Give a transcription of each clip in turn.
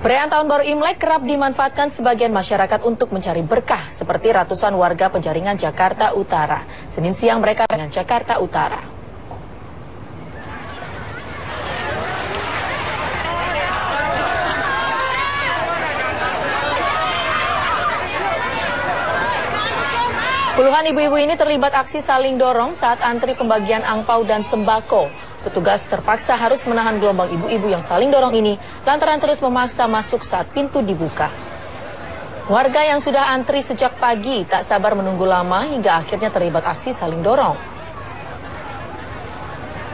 Perayaan Tahun Baru Imlek kerap dimanfaatkan sebagian masyarakat untuk mencari berkah, seperti ratusan warga Penjaringan, Jakarta Utara. Senin siang mereka dengan Jakarta Utara. Puluhan ibu-ibu ini terlibat aksi saling dorong saat antri pembagian angpau dan sembako. Petugas terpaksa harus menahan gelombang ibu-ibu yang saling dorong ini lantaran terus memaksa masuk saat pintu dibuka. Warga yang sudah antri sejak pagi tak sabar menunggu lama hingga akhirnya terlibat aksi saling dorong.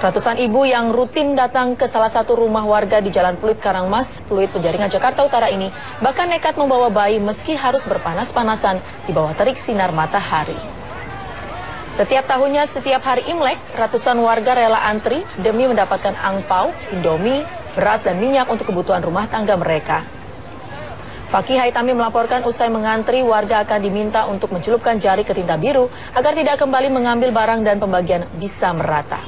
Ratusan ibu yang rutin datang ke salah satu rumah warga di Jalan Pluit Karangmas, Pluit Penjaringan, Jakarta Utara ini bahkan nekat membawa bayi meski harus berpanas-panasan di bawah terik sinar matahari. Setiap tahunnya, setiap hari Imlek, ratusan warga rela antri demi mendapatkan angpau, indomie, beras, dan minyak untuk kebutuhan rumah tangga mereka. Fakih Haitami melaporkan usai mengantri, warga akan diminta untuk mencelupkan jari ke tinta biru agar tidak kembali mengambil barang dan pembagian bisa merata.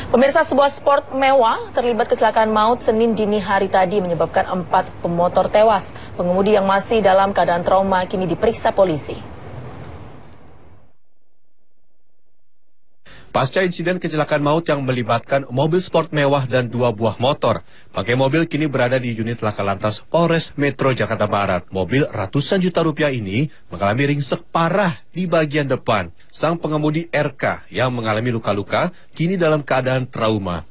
Pemirsa, sebuah sport mewah terlibat kecelakaan maut Senin dini hari tadi menyebabkan 4 pemotor tewas. Pengemudi yang masih dalam keadaan trauma kini diperiksa polisi. Pasca insiden kecelakaan maut yang melibatkan mobil sport mewah dan 2 buah motor, bangkai mobil kini berada di unit Laka Lantas Polres Metro Jakarta Barat. Mobil ratusan juta rupiah ini mengalami ringsek parah di bagian depan. Sang pengemudi RK yang mengalami luka-luka kini dalam keadaan trauma.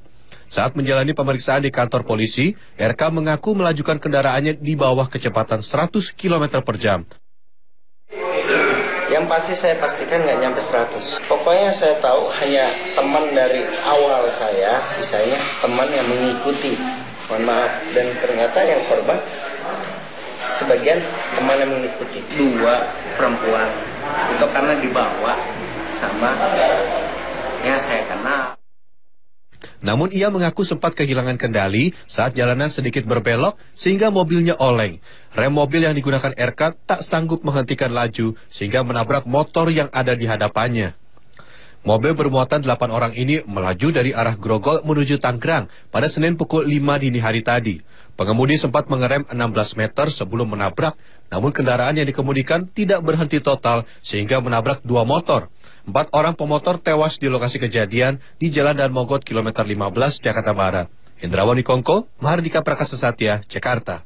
Saat menjalani pemeriksaan di kantor polisi, RK mengaku melajukan kendaraannya di bawah kecepatan 100 km per jam. Yang pasti saya pastikan nggak nyampe 100. Pokoknya saya tahu hanya teman dari awal saya, sisanya teman yang mengikuti. Mohon maaf, dan ternyata yang korban sebagian teman yang mengikuti. 2 perempuan, itu karena dibawa sama ya saya kenal. Namun ia mengaku sempat kehilangan kendali saat jalanan sedikit berbelok sehingga mobilnya oleng. Rem mobil yang digunakan RK tak sanggup menghentikan laju sehingga menabrak motor yang ada di hadapannya. Mobil bermuatan 8 orang ini melaju dari arah Grogol menuju Tangerang pada Senin pukul 5 dini hari tadi. Pengemudi sempat mengerem 16 meter sebelum menabrak, namun kendaraan yang dikemudikan tidak berhenti total sehingga menabrak 2 motor. 4 orang pemotor tewas di lokasi kejadian di Jalan Dan Mogot kilometer 15 Jakarta Barat. Hendrawan Wikongo, Mahardika Prakasa Satya, Jakarta.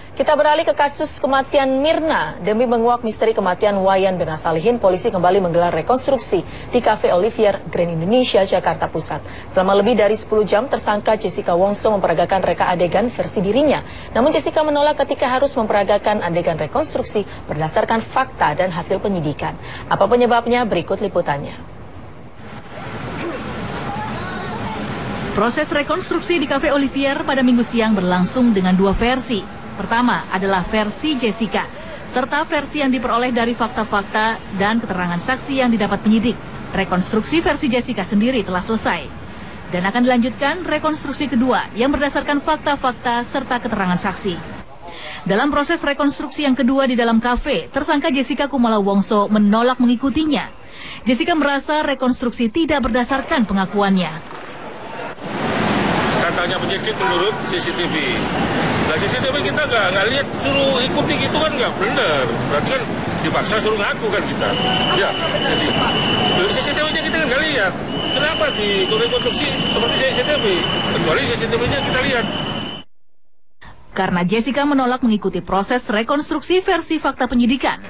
Kita beralih ke kasus kematian Mirna. Demi menguak misteri kematian Wayan Mirna Salihin, polisi kembali menggelar rekonstruksi di Cafe Olivier Grand Indonesia, Jakarta Pusat. Selama lebih dari 10 jam, tersangka Jessica Wongso memperagakan reka adegan versi dirinya. Namun Jessica menolak ketika harus memperagakan adegan rekonstruksi berdasarkan fakta dan hasil penyidikan. Apa penyebabnya? Berikut liputannya. Proses rekonstruksi di Cafe Olivier pada Minggu siang berlangsung dengan 2 versi. Pertama adalah versi Jessica, serta versi yang diperoleh dari fakta-fakta dan keterangan saksi yang didapat penyidik. Rekonstruksi versi Jessica sendiri telah selesai. Dan akan dilanjutkan rekonstruksi kedua yang berdasarkan fakta-fakta serta keterangan saksi. Dalam proses rekonstruksi yang kedua di dalam kafe, tersangka Jessica Kumala Wongso menolak mengikutinya. Jessica merasa rekonstruksi tidak berdasarkan pengakuannya. Katanya penyidik menurut CCTV. Nah CCTV kita nggak lihat, suruh ikuti gitu kan nggak benar. Berarti kan dipaksa suruh ngaku kan kita. Ya, CCTV-nya kita kan nggak lihat. Kenapa di rekonstruksi seperti CCTV? Kecuali CCTV-nya kita lihat. Karena Jessica menolak mengikuti proses rekonstruksi versi fakta penyidikan,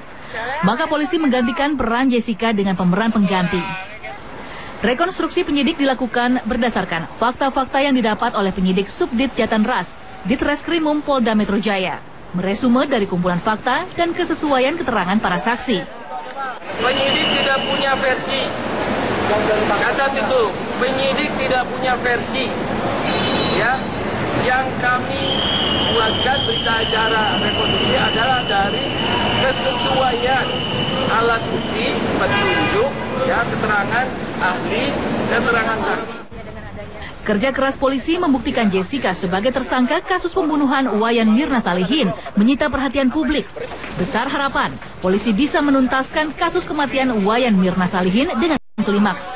maka polisi menggantikan peran Jessica dengan pemeran pengganti. Rekonstruksi penyidik dilakukan berdasarkan fakta-fakta yang didapat oleh penyidik Subdit Jatan Ras, Ditreskrimum Polda Metro Jaya, meresume dari kumpulan fakta dan kesesuaian keterangan para saksi. Penyidik tidak punya versi. Catat itu, penyidik tidak punya versi. Ya, yang kami buatkan berita acara rekonstruksi adalah dari kesesuaian alat bukti, petunjuk, ya, keterangan ahli, keterangan saksi. Kerja keras polisi membuktikan Jessica sebagai tersangka kasus pembunuhan Wayan Mirna Salihin menyita perhatian publik. Besar harapan polisi bisa menuntaskan kasus kematian Wayan Mirna Salihin dengan klimaks.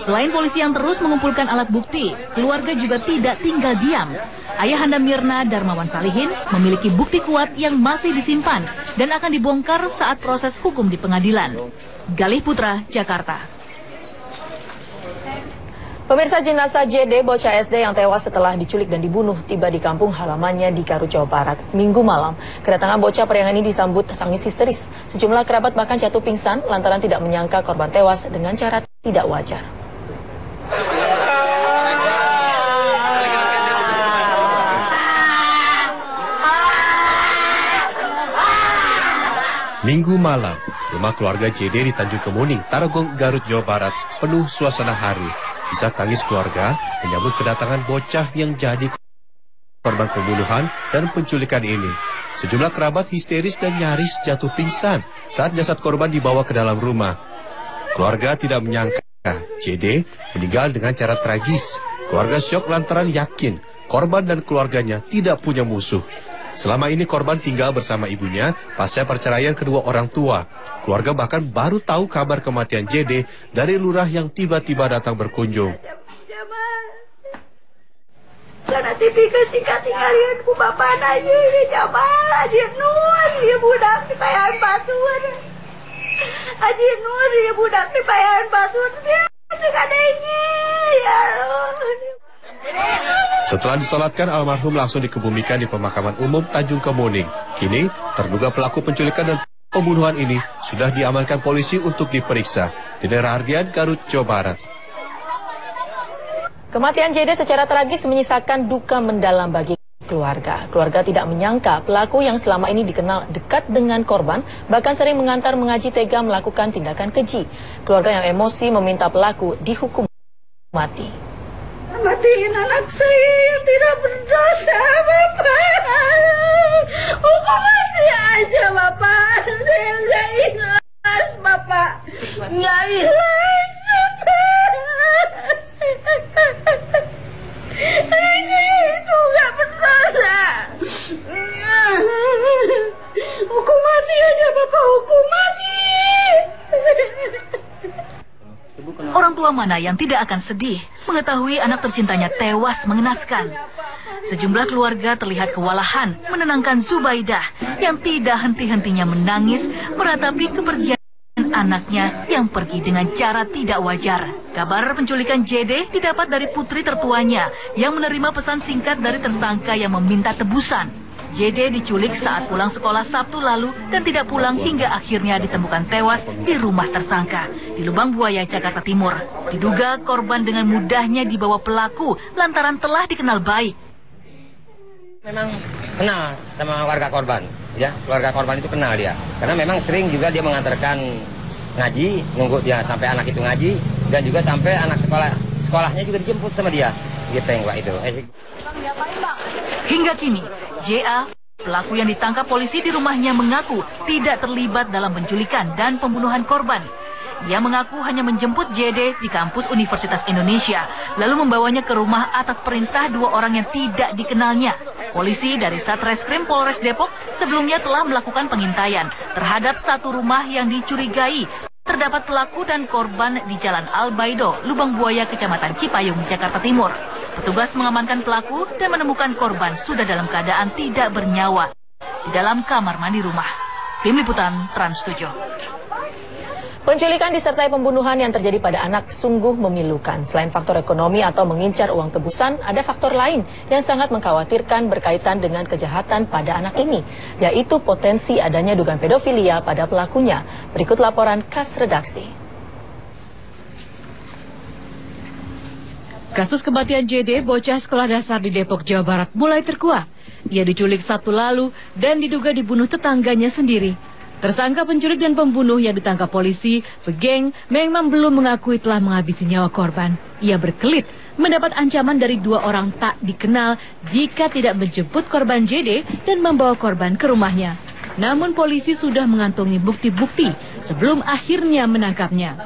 Selain polisi yang terus mengumpulkan alat bukti, keluarga juga tidak tinggal diam. Ayahanda Mirna Darmawan Salihin memiliki bukti kuat yang masih disimpan dan akan dibongkar saat proses hukum di pengadilan. Galih Putra, Jakarta. Pemirsa, jenazah JD, bocah SD yang tewas setelah diculik dan dibunuh, tiba di kampung halamannya di Garut, Jawa Barat, Minggu malam. Kedatangan bocah periang ini disambut tangis histeris. Sejumlah kerabat bahkan jatuh pingsan lantaran tidak menyangka korban tewas dengan cara tidak wajar. Minggu malam, rumah keluarga JD di Tanjung Kemuning, Tarogong, Garut, Jawa Barat, penuh suasana haru. Isak tangis keluarga menyambut kedatangan bocah yang jadi korban pembunuhan dan penculikan ini. Sejumlah kerabat histeris dan nyaris jatuh pingsan saat jasad korban dibawa ke dalam rumah. Keluarga tidak menyangka JD meninggal dengan cara tragis. Keluarga syok lantaran yakin korban dan keluarganya tidak punya musuh. Selama ini korban tinggal bersama ibunya pasca perceraian kedua orang tua. Keluarga bahkan baru tahu kabar kematian JD dari lurah yang tiba-tiba datang berkunjung. Karena TV kesingkat tinggalin ku bapak aja ya jamal aja nur ya budak di payan batuan. Aja nur ya budak di payan batuan dia kadangnya ya. Setelah disolatkan, almarhum langsung dikebumikan di pemakaman umum Tanjung Kemuning. Kini, terduga pelaku penculikan dan pembunuhan ini sudah diamankan polisi untuk diperiksa. Dede Rahardian, Garut, Jawa Barat. Kematian JD secara tragis menyisakan duka mendalam bagi keluarga. Keluarga tidak menyangka pelaku yang selama ini dikenal dekat dengan korban, bahkan sering mengantar mengaji tega melakukan tindakan keji. Keluarga yang emosi meminta pelaku dihukum mati. Matiin anak saya yang tidak berdosa, Bapak. Hukum mati aja, Bapak. Saya nggak ikhlas, Bapak. Nggak ikhlas, Bapak. Anak saya itu nggak berdosa. Hukum mati aja, Bapak. Hukum mati. Orang tua mana yang tidak akan sedih mengetahui anak tercintanya tewas mengenaskan. Sejumlah keluarga terlihat kewalahan menenangkan Zubaidah yang tidak henti-hentinya menangis meratapi kepergian anaknya yang pergi dengan cara tidak wajar. Kabar penculikan JD didapat dari putri tertuanya yang menerima pesan singkat dari tersangka yang meminta tebusan. JD diculik saat pulang sekolah Sabtu lalu dan tidak pulang hingga akhirnya ditemukan tewas di rumah tersangka di Lubang Buaya, Jakarta Timur. Diduga korban dengan mudahnya dibawa pelaku lantaran telah dikenal baik. Memang kenal sama warga korban, ya. Keluarga korban itu kenal dia. Karena memang sering juga dia mengantarkan ngaji, nunggu dia sampai anak itu ngaji, dan juga sampai anak sekolahnya juga dijemput sama dia. Gitu yang itu. Hingga kini, JA, pelaku yang ditangkap polisi di rumahnya mengaku tidak terlibat dalam penculikan dan pembunuhan korban. Ia mengaku hanya menjemput JD di kampus Universitas Indonesia, lalu membawanya ke rumah atas perintah dua orang yang tidak dikenalnya. Polisi dari Satreskrim Polres Depok sebelumnya telah melakukan pengintaian terhadap satu rumah yang dicurigai terdapat pelaku dan korban di Jalan Albaido, Lubang Buaya, Kecamatan Cipayung, Jakarta Timur. Petugas mengamankan pelaku dan menemukan korban sudah dalam keadaan tidak bernyawa di dalam kamar mandi rumah. Tim Liputan Trans 7. Penculikan disertai pembunuhan yang terjadi pada anak sungguh memilukan. Selain faktor ekonomi atau mengincar uang tebusan, ada faktor lain yang sangat mengkhawatirkan berkaitan dengan kejahatan pada anak ini, yaitu potensi adanya dugaan pedofilia pada pelakunya. Berikut laporan khas redaksi. Kasus kematian JD, bocah sekolah dasar di Depok, Jawa Barat, mulai terkuak. Ia diculik Sabtu lalu dan diduga dibunuh tetangganya sendiri. Tersangka penculik dan pembunuh yang ditangkap polisi, Begeng, memang belum mengakui telah menghabisi nyawa korban. Ia berkelit mendapat ancaman dari dua orang tak dikenal jika tidak menjemput korban JD dan membawa korban ke rumahnya. Namun polisi sudah mengantongi bukti-bukti sebelum akhirnya menangkapnya.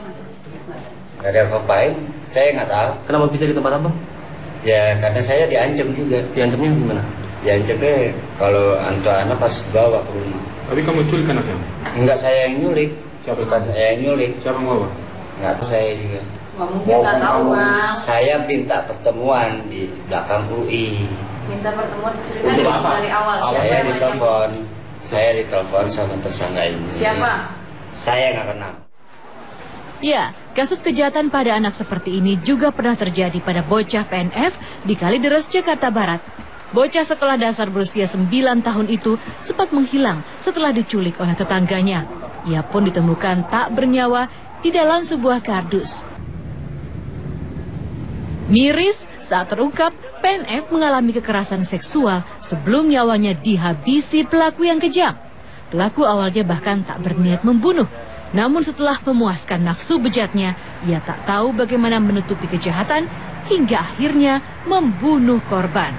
Gak ada apa-apain, saya nggak tahu. Kenapa bisa di tempat apa? Ya karena saya diancam juga. Diancamnya gimana? Diancamnya kalau anak harus bawa ke rumah. Tapi kamu culik anaknya? Enggak, saya yang nyulik. Siapa? Bukan saya yang nyulik. Siapa yang bawa? Enggak, saya juga. Nggak mungkin nggak tahu, Bang. Saya minta pertemuan di belakang UI. Minta pertemuan cerita dari awal. Saya ditelepon sama tersangka ini. Siapa? Saya nggak kenal. Ya, kasus kejahatan pada anak seperti ini juga pernah terjadi pada bocah PNF di Kalideres, Jakarta Barat. Bocah sekolah dasar berusia 9 tahun itu sempat menghilang setelah diculik oleh tetangganya. Ia pun ditemukan tak bernyawa di dalam sebuah kardus. Miris saat terungkap PNF mengalami kekerasan seksual sebelum nyawanya dihabisi pelaku yang kejam. Pelaku awalnya bahkan tak berniat membunuh. Namun setelah memuaskan nafsu bejatnya, ia tak tahu bagaimana menutupi kejahatan hingga akhirnya membunuh korban.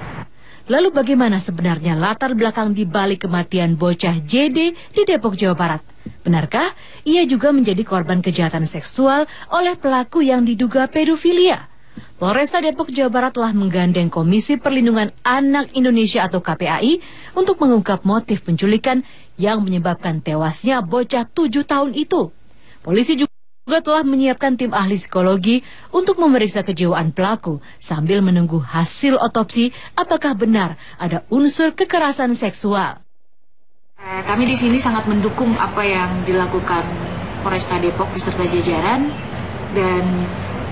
Lalu bagaimana sebenarnya latar belakang di balik kematian bocah JD di Depok, Jawa Barat? Benarkah ia juga menjadi korban kejahatan seksual oleh pelaku yang diduga pedofilia? Polresta Depok, Jawa Barat telah menggandeng Komisi Perlindungan Anak Indonesia atau KPAI untuk mengungkap motif penculikan yang menyebabkan tewasnya bocah 7 tahun itu. Polisi juga telah menyiapkan tim ahli psikologi untuk memeriksa kejiwaan pelaku sambil menunggu hasil otopsi apakah benar ada unsur kekerasan seksual. Kami di sini sangat mendukung apa yang dilakukan Polresta Depok beserta jajaran, dan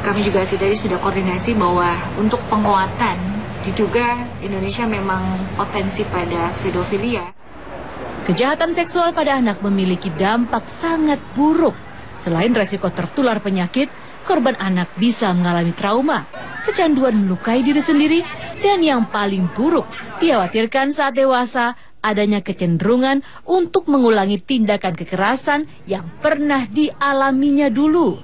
kami juga tadi sudah koordinasi bahwa untuk penguatan diduga Indonesia memang potensi pada pedofilia. Kejahatan seksual pada anak memiliki dampak sangat buruk. Selain resiko tertular penyakit, korban anak bisa mengalami trauma, kecanduan melukai diri sendiri, dan yang paling buruk, dikhawatirkan saat dewasa adanya kecenderungan untuk mengulangi tindakan kekerasan yang pernah dialaminya dulu.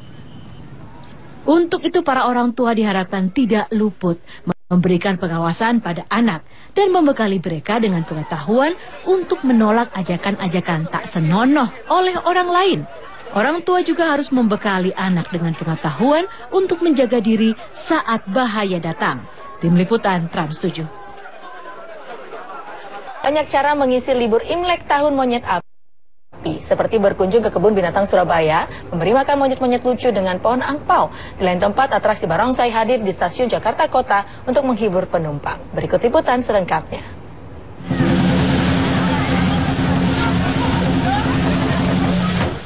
Untuk itu para orang tua diharapkan tidak luput memberikan pengawasan pada anak dan membekali mereka dengan pengetahuan untuk menolak ajakan-ajakan tak senonoh oleh orang lain. Orang tua juga harus membekali anak dengan pengetahuan untuk menjaga diri saat bahaya datang. Tim Liputan Trans 7. Banyak cara mengisi libur Imlek Tahun Monyet Api, seperti berkunjung ke kebun binatang Surabaya, memberi makan monyet-monyet lucu dengan pohon angpau. Di lain tempat, atraksi barongsai hadir di stasiun Jakarta Kota untuk menghibur penumpang. Berikut liputan selengkapnya.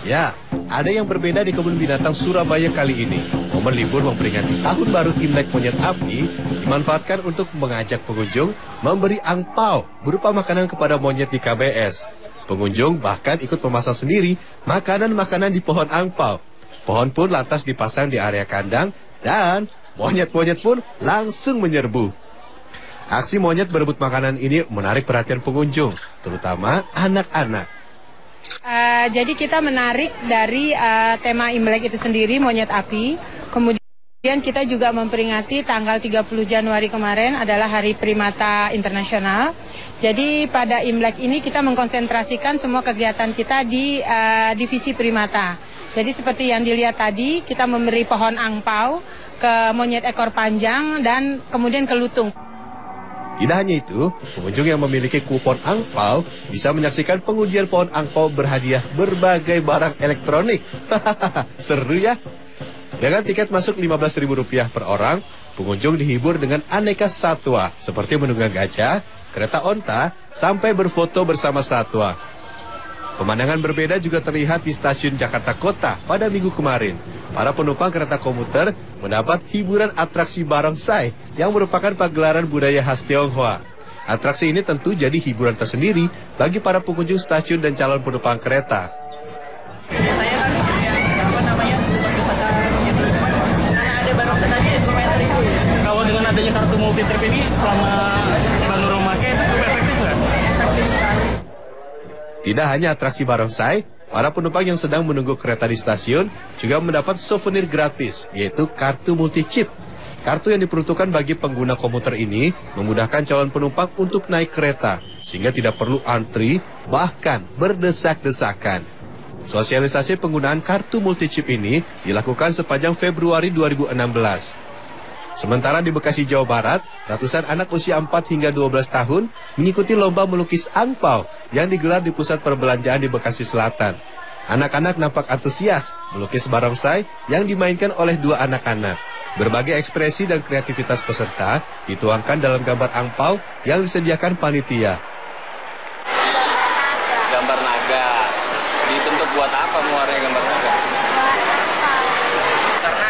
Ya, ada yang berbeda di kebun binatang Surabaya kali ini. Momen libur memperingati Tahun Baru Imlek Monyet Api dimanfaatkan untuk mengajak pengunjung memberi angpau berupa makanan kepada monyet di KBS. Pengunjung bahkan ikut memasang sendiri makanan-makanan di pohon angpau. Pohon pun lantas dipasang di area kandang dan monyet-monyet pun langsung menyerbu. Aksi monyet berebut makanan ini menarik perhatian pengunjung, terutama anak-anak. Jadi kita menarik dari tema Imlek itu sendiri, Monyet Api. Kemudian kita juga memperingati tanggal 30 Januari kemarin adalah Hari Primata Internasional. Jadi pada Imlek ini kita mengkonsentrasikan semua kegiatan kita di divisi primata. Jadi seperti yang dilihat tadi, kita memberi pohon angpau ke monyet ekor panjang dan kemudian ke lutung. Tidak hanya itu, pengunjung yang memiliki kupon angpau bisa menyaksikan pengundian pohon angpau berhadiah berbagai barang elektronik. Seru ya? Dengan tiket masuk Rp15.000 per orang, pengunjung dihibur dengan aneka satwa seperti menunggang gajah, kereta onta, sampai berfoto bersama satwa. Pemandangan berbeda juga terlihat di stasiun Jakarta Kota pada minggu kemarin. Para penumpang kereta komuter mendapat hiburan atraksi barongsai yang merupakan pagelaran budaya khas Tionghoa. Atraksi ini tentu jadi hiburan tersendiri bagi para pengunjung stasiun dan calon penumpang kereta. Saya kan ada barongsai tadi cuma itu. Kalau dengan adanya kartu multi trip ini selama Bang Nurul make itu cukup efektif nggak? Efektif sekali. Tidak hanya atraksi barongsai, para penumpang yang sedang menunggu kereta di stasiun juga mendapat souvenir gratis, yaitu kartu multi-chip. Kartu yang diperuntukkan bagi pengguna komuter ini memudahkan calon penumpang untuk naik kereta, sehingga tidak perlu antri, bahkan berdesak-desakan. Sosialisasi penggunaan kartu multi-chip ini dilakukan sepanjang Februari 2016. Sementara di Bekasi, Jawa Barat, ratusan anak usia 4 hingga 12 tahun mengikuti lomba melukis angpau yang digelar di pusat perbelanjaan di Bekasi Selatan. Anak-anak nampak antusias melukis barongsai yang dimainkan oleh dua anak-anak. Berbagai ekspresi dan kreativitas peserta dituangkan dalam gambar angpau yang disediakan panitia. Gambar naga. Dibentuk buat apa muaranya gambar naga? Karena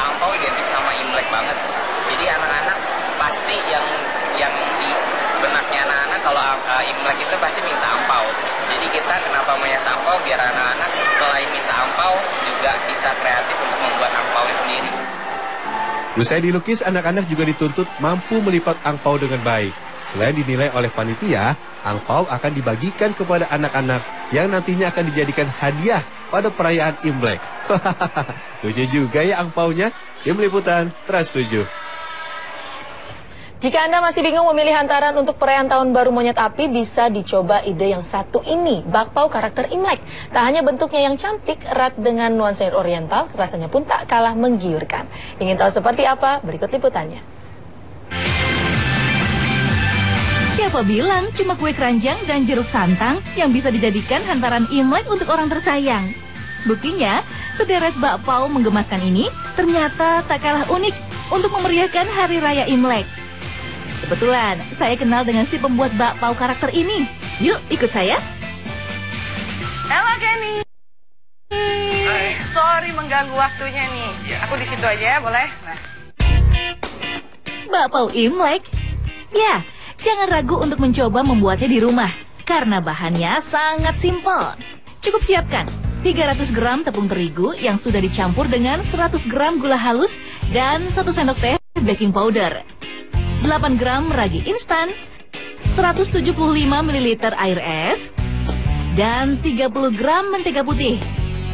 angpau identik sama Imlek banget. Jadi anak-anak pasti yang di benaknya anak-anak kalau Imlek itu pasti minta angpau. Jadi kita kenapa menghias angpau biar anak-anak selain minta angpau juga bisa kreatif untuk membuat angpaunya sendiri. Usai dilukis, anak-anak juga dituntut mampu melipat angpau dengan baik. Selain dinilai oleh panitia, angpau akan dibagikan kepada anak-anak yang nantinya akan dijadikan hadiah pada perayaan Imlek. Lucu juga ya angpaunya. Tim Liputan, Trans 7. Jika Anda masih bingung memilih hantaran untuk perayaan Tahun Baru Monyet Api, bisa dicoba ide yang satu ini, bakpao karakter Imlek. Tak hanya bentuknya yang cantik, erat dengan nuansa oriental, rasanya pun tak kalah menggiurkan. Ingin tahu seperti apa? Berikut liputannya. Siapa bilang cuma kue keranjang dan jeruk santang yang bisa dijadikan hantaran Imlek untuk orang tersayang? Buktinya, sederet bakpao menggemaskan ini ternyata tak kalah unik untuk memeriahkan Hari Raya Imlek. Kebetulan, saya kenal dengan si pembuat bakpao karakter ini. Yuk, ikut saya. Halo, Kenny. Hai. Sorry mengganggu waktunya nih. Ya. Aku di situ aja ya, boleh? Nah. Bakpao Imlek? Ya, jangan ragu untuk mencoba membuatnya di rumah. Karena bahannya sangat simpel. Cukup siapkan 300 gram tepung terigu yang sudah dicampur dengan 100 gram gula halus dan 1 sendok teh baking powder. 8 gram ragi instan, 175 ml air es, dan 30 gram mentega putih.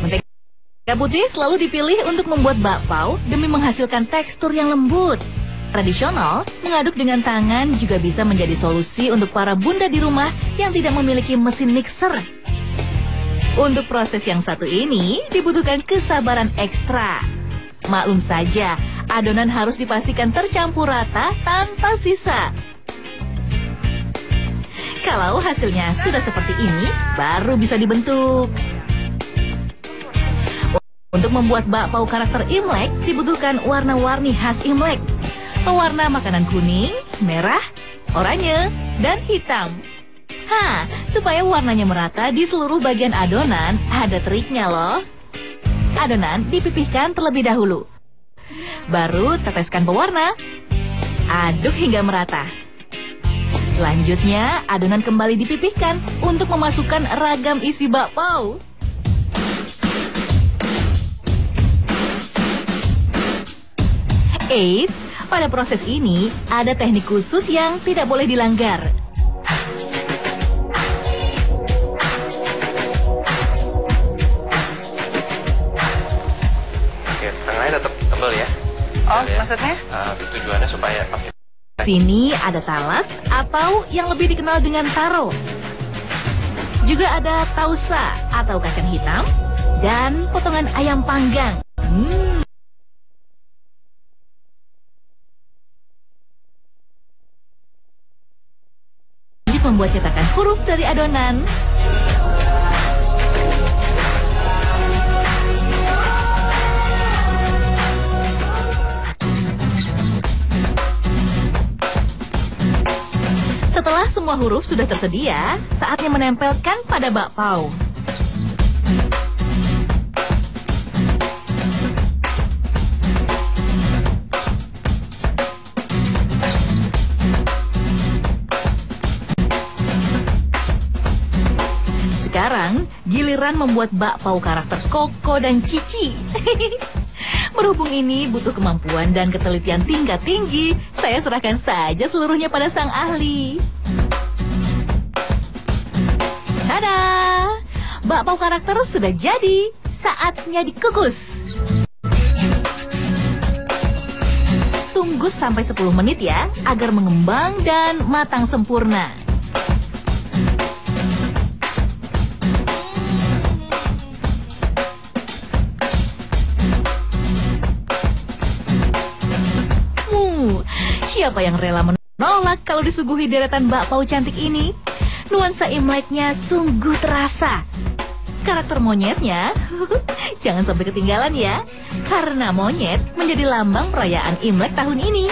Mentega putih selalu dipilih untuk membuat bakpao demi menghasilkan tekstur yang lembut. Tradisional, mengaduk dengan tangan juga bisa menjadi solusi untuk para bunda di rumah yang tidak memiliki mesin mixer. Untuk proses yang satu ini dibutuhkan kesabaran ekstra. Maklum saja, adonan harus dipastikan tercampur rata tanpa sisa. Kalau hasilnya sudah seperti ini, baru bisa dibentuk. Untuk membuat bakpao karakter Imlek, dibutuhkan warna-warni khas Imlek. Pewarna makanan kuning, merah, oranye, dan hitam. Supaya warnanya merata di seluruh bagian adonan, ada triknya loh. Adonan dipipihkan terlebih dahulu. Baru teteskan pewarna. Aduk hingga merata. Selanjutnya, adonan kembali dipipihkan untuk memasukkan ragam isi bakpao. Eits, pada proses ini ada teknik khusus yang tidak boleh dilanggar. Setengahnya tetap tebal ya. Oh, ya. Maksudnya? Tujuannya supaya pas. Sini ada talas atau yang lebih dikenal dengan taro. Juga ada tausa atau kacang hitam dan potongan ayam panggang. Membuat cetakan huruf dari adonan. Setelah semua huruf sudah tersedia, saatnya menempelkan pada bakpao. Sekarang, giliran membuat bakpao karakter Koko dan Cici. Berhubung ini butuh kemampuan dan ketelitian tingkat tinggi, saya serahkan saja seluruhnya pada sang ahli. Tada! Bakpao karakter sudah jadi, saatnya dikukus. Tunggu sampai 10 menit ya, agar mengembang dan matang sempurna. Siapa yang rela menolak kalau disuguhi deretan bakpao cantik ini? Nuansa Imleknya sungguh terasa. karakter monyetnya? Jangan sampai ketinggalan ya, karena monyet menjadi lambang perayaan Imlek tahun ini.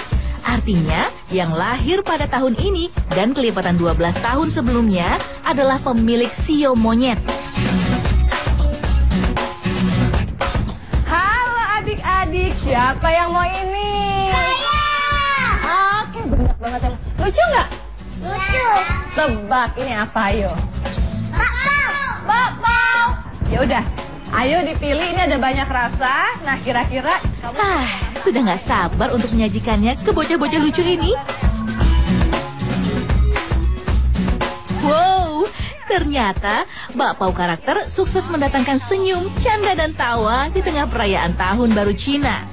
Artinya, yang lahir pada tahun ini dan kelipatan 12 tahun sebelumnya adalah pemilik sio monyet. Halo adik-adik, siapa yang mau ini? Saya! Oke, bener banget. Lucu nggak? Lucu. Tebak, ini apa ayo? Bakpao. Ya udah, ayo dipilih, ini ada banyak rasa. Nah, kira-kira kamu... Sudah nggak sabar untuk menyajikannya ke bocah-bocah lucu ini. Wow, ternyata bakpao karakter sukses mendatangkan senyum, canda, dan tawa di tengah perayaan Tahun Baru Cina.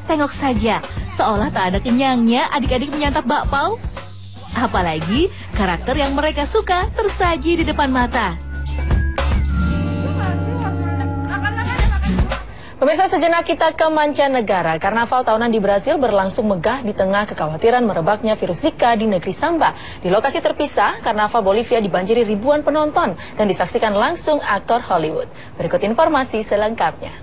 Tengok saja, seolah tak ada kenyangnya adik-adik menyantap bakpao. Apalagi karakter yang mereka suka tersaji di depan mata. Pemirsa, sejenak kita ke mancanegara. Karnaval tahunan di Brasil berlangsung megah di tengah kekhawatiran merebaknya virus Zika di negeri Samba. Di lokasi terpisah, Karnaval Bolivia dibanjiri ribuan penonton dan disaksikan langsung aktor Hollywood. Berikut informasi selengkapnya.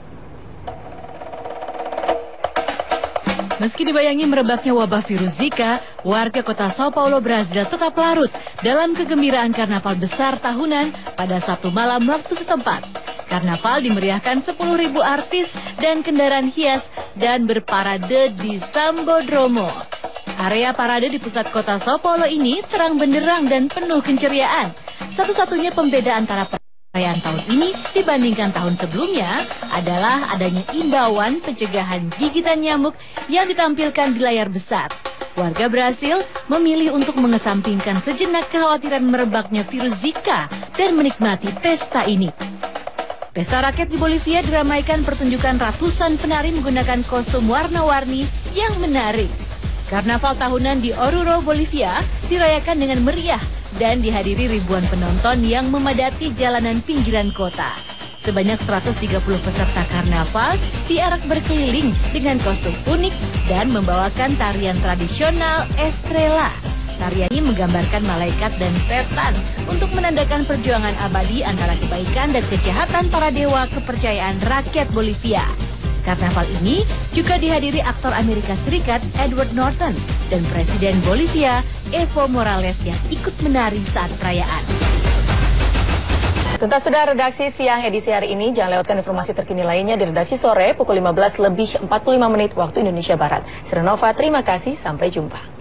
Meski dibayangi merebaknya wabah virus Zika, warga kota Sao Paulo, Brasil tetap larut dalam kegembiraan karnaval besar tahunan pada Sabtu malam waktu setempat. Karnaval dimeriahkan 10.000 artis dan kendaraan hias dan berparade di Sambodromo. Area parade di pusat kota Sao Paulo ini terang benderang dan penuh keceriaan. Satu-satunya pembeda antara perayaan tahun ini dibandingkan tahun sebelumnya adalah adanya imbauan pencegahan gigitan nyamuk yang ditampilkan di layar besar. Warga Brasil memilih untuk mengesampingkan sejenak kekhawatiran merebaknya virus Zika dan menikmati pesta ini. Pesta rakyat di Bolivia diramaikan pertunjukan ratusan penari menggunakan kostum warna-warni yang menarik. Karnaval tahunan di Oruro, Bolivia dirayakan dengan meriah dan dihadiri ribuan penonton yang memadati jalanan pinggiran kota. Sebanyak 130 peserta karnaval diarak berkeliling dengan kostum unik dan membawakan tarian tradisional Estrela. Tarian ini menggambarkan malaikat dan setan untuk menandakan perjuangan abadi antara kebaikan dan kejahatan para dewa kepercayaan rakyat Bolivia. Karnaval ini juga dihadiri aktor Amerika Serikat Edward Norton dan Presiden Bolivia Evo Morales yang ikut menari saat perayaan. Tuntas sudah redaksi siang edisi hari ini. Jangan lewatkan informasi terkini lainnya di redaksi sore pukul 15:45 waktu Indonesia Barat. Serenova, terima kasih. Sampai jumpa.